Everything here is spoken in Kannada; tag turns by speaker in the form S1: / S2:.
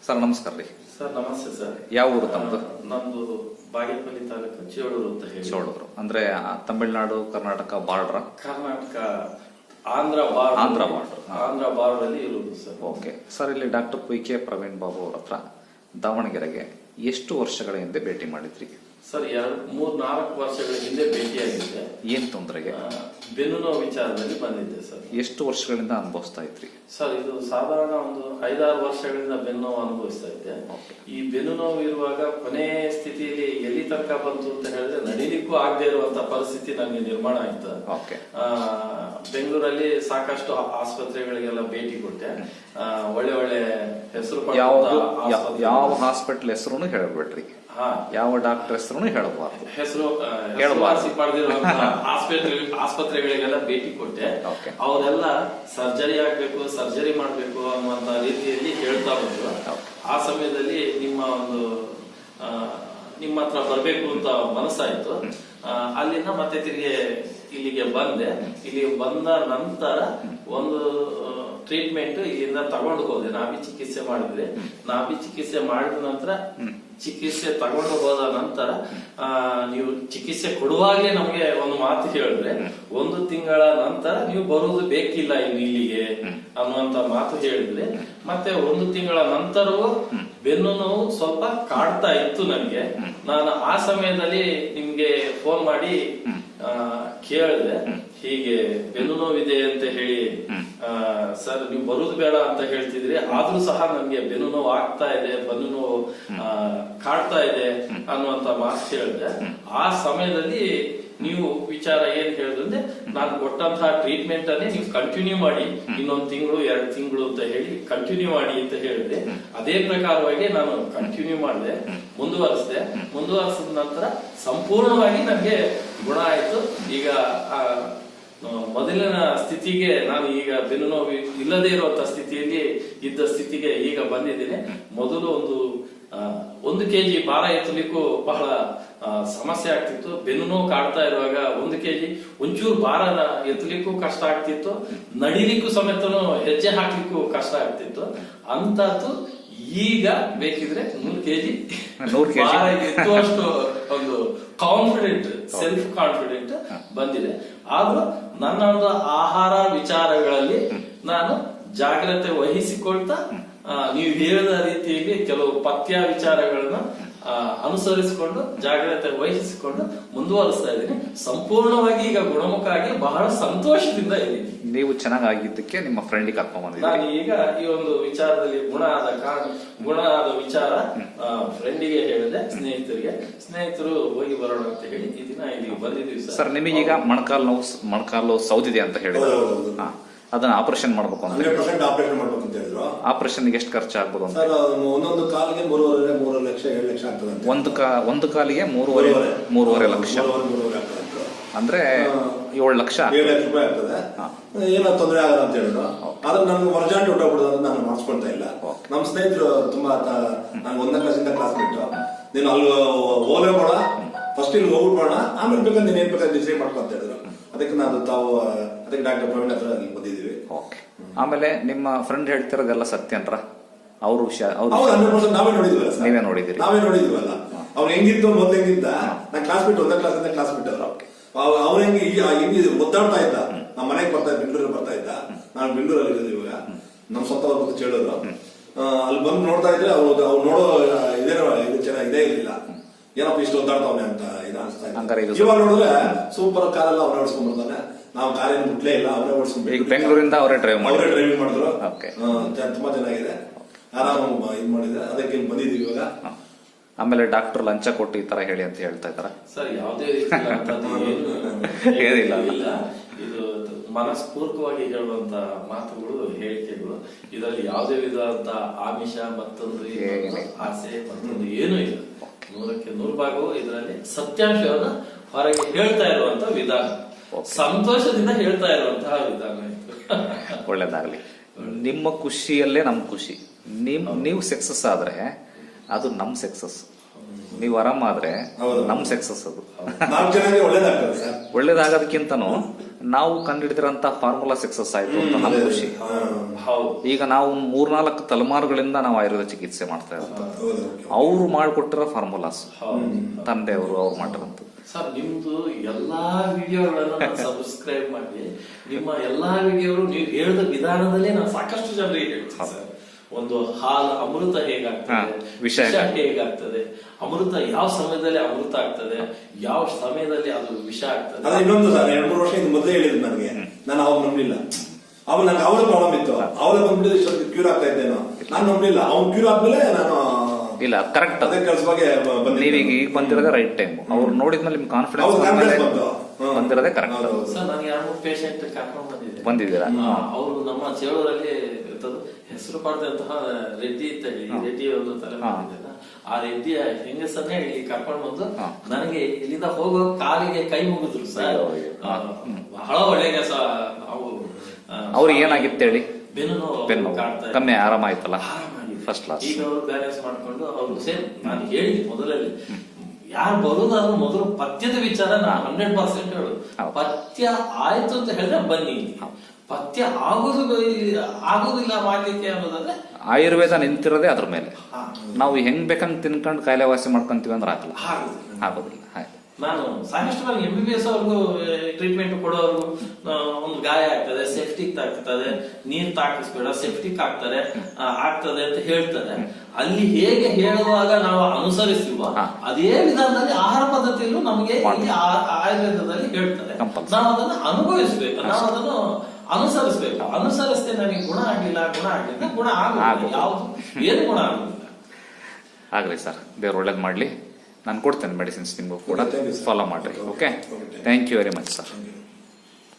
S1: ಸರ್ ನಮಸ್ಕಾರ ರೀ.
S2: ಸರ್ ನಮಸ್ತೆ ಸರ್.
S1: ಯಾವ ಊರು ತಮ್ಮದು?
S2: ನಮ್ದು ಬಾಗೇಪಲ್ಲಿ ತಾಲೂಕು ಚೋಳೂರು ಅಂತ ಹೇಳಿ.
S1: ಚೋಳೂರು ಅಂದ್ರೆ ತಮಿಳುನಾಡು ಕರ್ನಾಟಕ ಬಾರ್ಡ್ರ?
S2: ಕರ್ನಾಟಕ ಆಂಧ್ರ ಬಾರ್ಡರ್ ಅಲ್ಲಿ ಇರುವುದು ಸರ್.
S1: ಓಕೆ ಸರ್, ಇಲ್ಲಿ ಡಾಕ್ಟರ್ ಪಿ.ಕೆ. ಪ್ರವೀಣ್ ಬಾಬು ಅವ್ರ ಹತ್ರ ದಾವಣಗೆರೆಗೆ ಎಷ್ಟು ವರ್ಷಗಳ ಹಿಂದೆ ಭೇಟಿ ಮಾಡಿದ್ರಿ?
S2: ಸರ್ 3-4 ವರ್ಷಗಳ ಹಿಂದೆ ಭೇಟಿಯಾಗಿದ್ದೆ.
S1: ಏನ್ ತೊಂದರೆಗೆ?
S2: ಬೆನ್ನು ನೋವು ವಿಚಾರದಲ್ಲಿ ಬಂದಿದ್ದೆ ಸರ್.
S1: ಎಷ್ಟು ವರ್ಷಗಳಿಂದ ಅನುಭವಿಸ್ತಾ ಇದ್ರಿ?
S2: ಸರ್ ಇದು ಸಾಧಾರಣ ಒಂದು 5-6 ವರ್ಷಗಳಿಂದ ಬೆನ್ನು ನೋವು ಅನುಭವಿಸ್ತಾ ಇದ್ದೆ. ಈ ಬೆನ್ನು ನೋವು ಇರುವಾಗ ಕೊನೆ ಸ್ಥಿತಿಯಲ್ಲಿ ಎಲ್ಲಿ ತನಕ ಬಂತು ಅಂತ ಹೇಳಿದ್ರೆ ನಡಿಲಿಕ್ಕೂ ಆಗದೆ ಇರುವಂತ ಪರಿಸ್ಥಿತಿ ನನಗೆ ನಿರ್ಮಾಣ ಆಯ್ತು. ಬೆಂಗಳೂರಲ್ಲಿ ಸಾಕಷ್ಟು ಆಸ್ಪತ್ರೆಗಳಿಗೆಲ್ಲ ಭೇಟಿ ಕೊಟ್ಟೆ. ಒಳ್ಳೆ ಹೆಸರು
S1: ಯಾವ ಹಾಸ್ಪಿಟಲ್ ಹೆಸರು ಹೇಳಬೇಡ್ರಿ, ಯಾವ ಡಾಕ್ಟರ್ ಹೆಸರು ಹೇಳಬಾರ್ದು.
S2: ಹೆಸರು ಪಡೆದಿರುವಂತಹ ಆಸ್ಪತ್ರೆಗಳಿಗೆಲ್ಲ ಭೇಟಿ ಕೊಟ್ಟೆ. ಅವರೆಲ್ಲ ಸರ್ಜರಿ ಆಗ್ಬೇಕು, ಸರ್ಜರಿ ಮಾಡ್ಬೇಕು ಅನ್ನುವಂತ ರೀತಿಯಲ್ಲಿ ಹೇಳ್ತಾ ಬಂದ್ರು. ಆ ಸಮಯದಲ್ಲಿ ನಿಮ್ಮ ಹತ್ರ ಬರ್ಬೇಕು ಅಂತ ಮನಸ್ಸಾಯ್ತು. ಅಲ್ಲಿಂದ ಮತ್ತೆ ತಿರುಗಿ ಇಲ್ಲಿಗೆ ಬಂದೆ. ಇಲ್ಲಿ ಬಂದ ನಂತರ ಒಂದು ಟ್ರೀಟ್ಮೆಂಟ್ ಇಲ್ಲಿಂದ ತಗೊಂಡು ಹೋದೆ. ನಾಭಿ ಚಿಕಿತ್ಸೆ ಮಾಡಿದ್ರೆ, ನಾಭಿ ಚಿಕಿತ್ಸೆ ಮಾಡಿದ ನಂತರ ಚಿಕಿತ್ಸೆ ತಗೊಂಡು ಹೋದ ನಂತರ ನೀವು ಚಿಕಿತ್ಸೆ ಕೊಡುವಾಗಲೇ ನಮ್ಗೆ ಒಂದು ಮಾತು ಹೇಳಿದ್ರೆ 1 ತಿಂಗಳ ನಂತರ ನೀವು ಬರುವುದು ಬೇಕಿಲ್ಲ ಇಲ್ಲಿಗೆ ಅನ್ನುವಂತ ಮಾತು ಹೇಳಿದ್ರೆ, ಮತ್ತೆ 1 ತಿಂಗಳ ನಂತರವೂ ಬೆನ್ನು ನೋವು ಸ್ವಲ್ಪ ಕಾಡ್ತಾ ಇತ್ತು ನನಗೆ. ನಾನು ಆ ಸಮಯದಲ್ಲಿ ನಿಮ್ಗೆ ಫೋನ್ ಮಾಡಿ ಕೇಳಿದೆ, ಹೀಗೆ ಬೆನ್ನು ನೋವಿದೆ ಅಂತ ಹೇಳಿ. ಸರ್ ನೀವು ಬರುದು ಬೇಡ ಅಂತ ಹೇಳ್ತಿದ್ರಿ, ಆದ್ರೂ ಸಹ ನನ್ಗೆ ಬೆನ್ನು ನೋವು ಆಗ್ತಾ ಇದೆ, ಬೆನ್ನು ನೋವು ಕಾಡ್ತಾ ಇದೆ ಅನ್ನುವಂತ ಮಾತು ಹೇಳಿದೆ. ಆ ಸಮಯದಲ್ಲಿ ನೀವು ವಿಚಾರ ಏನ್ ಹೇಳಿದ್ರೆ, ನಾನು ಕೊಟ್ಟಂತಹ ಟ್ರೀಟ್ಮೆಂಟ್ ಅನ್ನೇ ನೀವು ಕಂಟಿನ್ಯೂ ಮಾಡಿ, 1 ತಿಂಗಳು 2 ತಿಂಗಳು ಅಂತ ಹೇಳಿ ಕಂಟಿನ್ಯೂ ಮಾಡಿ ಅಂತ ಹೇಳಿದೆ. ಅದೇ ಪ್ರಕಾರವಾಗಿ ನಾನು ಕಂಟಿನ್ಯೂ ಮಾಡಿದೆ, ಮುಂದುವರೆಸಿದ ನಂತರ ಸಂಪೂರ್ಣವಾಗಿ ನನಗೆ ಗುಣ ಆಯ್ತು. ಈಗ ಮೊದಲಿನ ಸ್ಥಿತಿಗೆ ನಾನು ಈಗ ಬೆನ್ನು ನೋವು ಇಲ್ಲದೆ ಇರುವಂತ ಸ್ಥಿತಿಯಲ್ಲಿ ಇದ್ದ ಸ್ಥಿತಿಗೆ ಈಗ ಬಂದಿದ್ದೇನೆ. ಮೊದಲು 1 kg ಭಾರ ಎತ್ತಲಿಕ್ಕೂ ಬಹಳ ಸಮಸ್ಯೆ ಆಗ್ತಿತ್ತು. ಬೆನ್ನು ನೋವು ಕಾಡ್ತಾ ಇರುವಾಗ 1 kg ಒಂಚೂರು ಭಾರ ಎತ್ತಲಿಕ್ಕೂ ಕಷ್ಟ ಆಗ್ತಿತ್ತು, ನಡಿಲಿಕ್ಕೂ ಸಮೇತನು ಹೆಜ್ಜೆ ಹಾಕ್ಲಿಕ್ಕೂ ಕಷ್ಟ ಆಗ್ತಿತ್ತು. ಅಂತದ್ದು ಈಗ ಬೇಕಿದ್ರೆ 100 kg ಭಾರ ಎತ್ತುವಷ್ಟು ಒಂದು ಕಾನ್ಫಿಡೆಂಟ್, ಸೆಲ್ಫ್ ಕಾನ್ಫಿಡೆಂಟ್ ಬಂದಿದೆ. ಆದ್ರೂ ನನ್ನ ಒಂದು ಆಹಾರ ವಿಚಾರಗಳಲ್ಲಿ ನಾನು ಜಾಗ್ರತೆ ವಹಿಸಿಕೊಳ್ತಾ ನೀವು ಹೇಳಿದ ರೀತಿಯಲ್ಲಿ ಕೆಲವು ಪಥ್ಯ ವಿಚಾರಗಳನ್ನ ಅನುಸರಿಸಿಕೊಂಡು ಜಾಗ್ರತೆ ವಹಿಸಿಕೊಂಡು ಮುಂದುವರಿಸ್ತಾ ಇದ್ದೀನಿ. ಸಂಪೂರ್ಣವಾಗಿ ಈಗ ಗುಣಮುಖ ಆಗಿ ಬಹಳ ಸಂತೋಷದಿಂದ ಇದ್ದೀನಿ.
S1: ನೀವು ಚೆನ್ನಾಗಿದ್ದಕ್ಕೆ ನಿಮ್ಮ ಫ್ರೆಂಡಿಗೆ ಕರ್ಕೊಂಡ್ ಬಂದಿದ್ದೀರಿ.
S2: ನಾನು ಈಗ ಈ ಒಂದು ವಿಚಾರದಲ್ಲಿ ಗುಣ ಆದ ವಿಚಾರ ಫ್ರೆಂಡಿಗೆ ಹೇಳಿದೆ, ಸ್ನೇಹಿತರು ಹೋಗಿ ಬರೋಣ ಅಂತ ಹೇಳಿ ಈ ದಿನ ಇಲ್ಲಿ ಬಂದಿದ್ದೀವಿ ಸರ್.
S1: ನಿಮಗೀಗ ಮೊಣಕಾಲು ಸೌದಿದೆ ಅಂತ ಹೇಳಿದ್ರು, ಅದನ್ನ ಆಪರೇಷನ್ ಮಾಡ್ಬೇಕು ಅಂತ ಹೇಳಿದ್ರು. ಆಪರೇಷನ್ ಎಷ್ಟು ಖರ್ಚು ಆಗ್ಬೋದು ಅಂತ?
S3: ಒಂದೊಂದು ಕಾಲಿಗೆ 3.5 ಲಕ್ಷ 7 ಲಕ್ಷ ಆಗ್ತದೆ.
S1: ಒಂದು ಕಾಲಿಗೆ 3.5 ಲಕ್ಷ ಅಂದ್ರೆ 7 ಲಕ್ಷ
S3: ರೂಪಾಯಿ ಆಗ್ತದೆ. ಏನೋ ತೊಂದರೆ ಆಗಲ್ಲ ಅಂತ ಹೇಳಿದ್ರು. ಆದ್ರೆ ನನ್ಗೆ ವರ್ಜಾಂಟಿ ಹೊಟ್ಟೋಗ್ಬಿಡೋದು, ನಾನು ಮಾಡಿಸ್ಕೊಳ್ತಾ ಇಲ್ಲ. ನಮ್ಮ ಸ್ನೇಹಿತರು ತುಂಬಾ, ನಾನು 1ನೇ ಕ್ಲಾಸಿಂದ ಕ್ಲಾಸ್ಮೇಟ್, ನೀನು ಅಲ್ಲಿ ಹೋಗಲೇ ಬೇಡ, ಫಸ್ಟ್ ಇಲ್ಲಿ ಹೋಗ್ಬಿಡೋಣ, ಆಮೇಲೆ ಬೇಕಾದ್ರೆ ನೀನ್ ಏನ್ ಬೇಕಾದ್ರೆ ಡಿಸೈಡ್ ಮಾಡ್ಕೊ ಅಂತ ಹೇಳಿದ್ರು. ಅದಕ್ಕೆ ಅದಕ್ಕೆ ಡಾಕ್ಟರ್ ಪ್ರವೀಣ್ ಹತ್ರ ಬಂದಿದ್ದೀವಿ.
S1: ಆಮೇಲೆ ನಿಮ್ಮ ಫ್ರೆಂಡ್ ಹೇಳ್ತಿರೋದೆಲ್ಲ ಸತ್ಯನ್ರ? ಅವ್ರ ವಿಷಯ
S3: 100% ನಾವೇ ನೋಡಿದ್ವಲ್ಲ,
S1: ನೀವೇ ನೋಡಿದಿರಿ?
S3: ನಾವೇ ನೋಡಿದ್ವಲ್ಲ. ಅವ್ನು ಹೆಂಗಿತ್ತು ಮೊದ್ಲು ಹೆಂಗಿದ್ದ, ನಾನು ಕ್ಲಾಸ್ಮೇಟ್ 1ನೇ ಕ್ಲಾಸಿಂದ ಕ್ಲಾಸ್ಮೇಟ್ ಅವ್ರು. ಅವ್ರು ಹೆಂಗಿದ್ ಒದ್ದಾಡ್ತಾ ಇದ್ದ. ನಮ್ಮ ಮನೆಗೆ ಬೆಂಗಳೂರಲ್ಲಿ ಬರ್ತಾ ಇದ್ದ. ನಾನು ಬೆಂಗಳೂರಲ್ಲಿ ಇರೋದು ಇವಾಗ. ನಮ್ ಸ್ವಂತ ಅವ್ರ ಕೇಳಿದ್ರು. ಅಲ್ಲಿ ಬಂದು ನೋಡ್ತಾ ಇದ್ರೆ ಅವ್ರು ನೋಡೋ ಇದು ಚೆನ್ನಾಗಿದೆ ಇರಲಿಲ್ಲ. ಏನಪ್ಪ ಇಷ್ಟು ಒದ್ದಾಡ್ತಾವನೆ ಅಂತ ಇದು ಅನಿಸ್ತಾ ಇತ್ತು. ಇವಾಗ ನೋಡಿದ್ರೆ ಸೂಪರ್ ಕಾರೆಲ್ಲ ಅವರೇ ಓಡಿಸ್ಕೊಂಡ್ ಬರ್ತಾನೆ. ನಾವು ಕಾರೇನು ಮುಟ್ಲೇ ಇಲ್ಲ, ಅವರೇ ಓಡಿಸ್ಕೊಂಡು
S1: ಬೆಂಗಳೂರಿಂದ ಅವರೇ ಡ್ರೈವಿಂಗ್
S3: ಮಾಡಿದ್ರು. ತುಂಬಾ ಚೆನ್ನಾಗಿದೆ, ಆರಾಮ ಇದು ಮಾಡಿದ್ರೆ. ಅದಕ್ಕೆ ಇಲ್ಲಿ ಬಂದಿದ್ದೀವಿ ಇವಾಗ.
S1: ಆಮೇಲೆ ಡಾಕ್ಟರ್ ಲಂಚ ಕೊಟ್ಟು ಈ ತರ ಹೇಳಿ ಅಂತ ಹೇಳ್ತಾ ಇದಾರೆ
S2: ಸರ್? ಯಾವುದೇ ಏನಿಲ್ಲ, ಇದು ಮನಸ್ಪೂರ್ವಕವಾಗಿ ಹೇಳುವಂತ ಮಾತುಗಳು, ಹೇಳಿಕೆಗಳು. ಇದರಲ್ಲಿ ಯಾವುದೇ ವಿಧವಾದ ಆಮಿಷ, ಮತ್ತೊಂದು ಆಸೆ, ಮತ್ತೊಂದು ಏನೂ ಇಲ್ಲ. 100ಕ್ಕೆ 100 ಭಾಗವು ಇದರಲ್ಲಿ ಸತ್ಯಾಂಶವನ್ನ ಹೊರಗೆ ಹೇಳ್ತಾ ಇರುವಂತ ವಿಧಾನ, ಸಂತೋಷದಿಂದ ಹೇಳ್ತಾ ಇರುವಂತಹ ವಿಧಾನ.
S1: ಒಳ್ಳೇದಾಗ್ಲಿ. ನಿಮ್ಮ ಖುಷಿಯಲ್ಲೇ ನಮ್ ಖುಷಿ. ನೀವು ಸಕ್ಸಸ್ ಆದ್ರೆ ಅದು ನಮ್ ಸಕ್ಸಸ್, ನೀವು ಆರಾಮಾದ್ರೆ ನಮ್ ಸಕ್ಸಸ್. ಅದು ಒಳ್ಳೇದಾಗೋದಕ್ಕಿಂತನೂ ನಾವು ಕಂಡುಹಿಡಿದಿರಂತ ಫಾರ್ಮುಲಾ ಸಕ್ಸಸ್ ಆಯ್ತು ಅಂತ ನಮ್ಗೆ ಖುಷಿ.
S2: ಹೌದು.
S1: ಈಗ ನಾವು 3-4 ತಲೆಮಾರುಗಳಿಂದ ನಾವು ಆಯುರ್ವೇದ ಚಿಕಿತ್ಸೆ ಮಾಡ್ತಾ ಇರೋದು. ಅವ್ರು ಮಾಡಿಕೊಟ್ಟಿರೋ ಫಾರ್ಮುಲಾಸ್, ತಂದೆಯವರು ಅವ್ರು ಮಾಡಿರೋಂಥದ್ದು.
S2: ಸರ್ ನಿಮ್ದು ಎಲ್ಲಾ ವಿಡಿಯೋಗಳನ್ನ ನಾನು ಸಬ್ಸ್ಕ್ರೈಬ್ ಮಾಡಿ, ನಿಮ್ಮ ಎಲ್ಲಾ ವಿಡಿಯೋಗಳು ನೀವು ಹೇಳಿದ ವಿಧಾನದಲ್ಲೇ ನಾನು ಸಾಕಷ್ಟು ಜನರಿಗೆ ಹೇಳ್ತೀನಿ ಸರ್. ಒಂದು ಹಾಲು ಅಮೃತ ಹೇಗಾಗ್ತದೆ, ವಿಷ ಹೇಗಾಗ್ತದೆ, ಅಮೃತ ಯಾವ ಸಮಯದಲ್ಲಿ ಅಮೃತ ಆಗ್ತದೆ, ಯಾವ ಸಮಯದಲ್ಲಿ ಅದು ವಿಷ ಆಗ್ತದೆ.
S3: ಅದೇ ಇನ್ನೊಂದು ಸರ್, 2-3 ವರ್ಷ ಮೊದಲೇ ಹೇಳಿದ್ರು ನನಗೆ, ನಾನು ಅವಾಗ ನಂಬಲಿಲ್ಲ. ಅವಾಗ ನಂಗೆ ಅವಳ ಪ್ರಾಬ್ಲಮ್ ಇತ್ತು, ಅವಳ ಬಂದ್ಬಿಟ್ಟು ಇಷ್ಟೊಂದು ಕ್ಯೂರ್ ಆಗ್ತಾ ಇದ್ದೇನೋ, ನಾನು ನಂಬಲಿಲ್ಲ. ಅವ್ನು ಕ್ಯೂರ್ ಆದ್ಮೇಲೆ ನಾನು
S1: ಇಲ್ಲ ಕರೆಕ್ಟ್.
S3: ಅದೇ ಕೆಲಸ ಬಗ್ಗೆ
S1: ನೀವೀಗ ಈಗ ಬಂದಿರೋದೇ ರೈಟ್ ಟೈಮ್. ಅವ್ರು ನೋಡಿದ್ಮೇಲೆ ನಿಮ್ ಕಾನ್ಫಿಡೆನ್ಸ್ ಬಂದಿರೋದೇ ಕರೆಕ್ಟ್.
S2: ಸರ್ ನನಗೆ 2-3 ಪೇಷಂಟ್ ಕರ್ಕೊಂಡು
S1: ಬಂದಿದ್ದೀರಾ?
S2: ಅವರು ನಮ್ಮ ಚೇಳೂರಲ್ಲಿ ಹೆಸರು ಪಡೆದಂತಹ ರೆಡ್ಡಿ ಅಂತ ಹೇಳಿ, ರೆಡ್ಡಿ ಒಂದು ತಲೆ ಆ ರೆಡ್ಡಿಯ ಹೆಂಗಸನ್ನೇ ಇಲ್ಲಿ ಕರ್ಕೊಂಡು ಬಂದು ನನಗೆ ಇಲ್ಲಿಂದ ಹೋಗೋ ಕಾಲಿಗೆ ಕೈ ಮುಗಿದ್ರು ಸರ್. ಬಹಳ ಒಳ್ಳೆ ಕೆಲಸ.
S1: ಅವ್ರಿಗೆ ಏನಾಗಿತ್ತು ಹೇಳಿ?
S2: ಬೆನ್ನು
S1: ಕಮ್ಮಿ ಆರಾಮಾಯ್ತಲ್ಲ, ಫಸ್ಟ್ ಕ್ಲಾಸ್.
S2: ಈಗ ಅವರು ಬ್ಯಾಲೆನ್ಸ್ ಮಾಡ್ಕೊಂಡು ಅವ್ರು ಸೇಮ್ ನಾನು ಹೇಳಿದ್ದೆ ಮೊದಲಲ್ಲಿ, ಯಾರು ಬರುದಾದ್ರೂ ಮೊದಲು ಪಥ್ಯದ ವಿಚಾರ ನಾನು 100% ಹೇಳು. ಪಥ್ಯ ಆಯ್ತು ಅಂತ ಹೇಳಿದ್ರೆ ಬನ್ನಿ, ಪಥ್ಯ ಆಗುದಿಲ್ಲ ಮಾಡ್ಲಿಕ್ಕೆ ಅನ್ನೋದಾದ್ರೆ
S1: ಆಯುರ್ವೇದ ನಿಂತಿರೋದೇ ಅದ್ರ ಮೇಲೆ. ನಾವು ಹೆಂಗ್ ಬೇಕಂತ ತಿನ್ಕೊಂಡು ಕಾಯಿಲೆ ವಾಸಿ ಮಾಡ್ಕೊಂತೀವಿ ಅಂದ್ರೆ ಆಗಲ್ಲ, ಆಗೋದಿಲ್ಲ.
S2: ನಾನು ಸಾಕಷ್ಟು ನಾನು MBBS ಅವ್ರಿಗೂ ಟ್ರೀಟ್ಮೆಂಟ್ ಕೊಡೋರ್ಗು ಒಂದು ಗಾಯ ಆಗ್ತದೆ, ಸೆಫ್ಟಿಕ್ ಆಗ್ತದೆ, ನೀರ್ ತಾಕಿಸ್ಬೇಡ ಸೆಫ್ಟಿಕ್ ಆಗ್ತದೆ ಅಂತ ಹೇಳ್ತಾರೆ. ಅಲ್ಲಿ ಹೇಗೆ ಹೇಳುವಾಗ ನಾವು ಅನುಸರಿಸುವ ಅದೇ ವಿಧಾನದಲ್ಲಿ ಆಹಾರ ಪದ್ಧತಿಯಲ್ಲೂ ನಮಗೆ ಆಯುರ್ವೇದದಲ್ಲಿ ಹೇಳ್ತಾರೆ. ನಾವು ಅದನ್ನು ಅನುಭವಿಸ್ಬೇಕು, ನಾವು ಅದನ್ನು ಅನುಸರಿಸ್ಬೇಕು. ಅನುಸರಿಸ್ತೇ ನನಗೆ ಗುಣ ಆಗಿಲ್ಲ ಗುಣ ಆಗುದಿಲ್ಲ, ಯಾವ್ದು ಏನು ಗುಣ ಆಗುದಿಲ್ಲ.
S1: ಆಗ್ಲಿ ಸರ್, ದೇವ್ರು ಒಳ್ಳೇದ್ ಮಾಡ್ಲಿ. ನಾನು ಕೊಡ್ತೇನೆ ಮೆಡಿಸಿನ್ಸ್, ನಿಮಗೂ ಕೂಡ ಫಾಲೋ ಮಾಡ್ರಿ. Okay, thank you very much sir.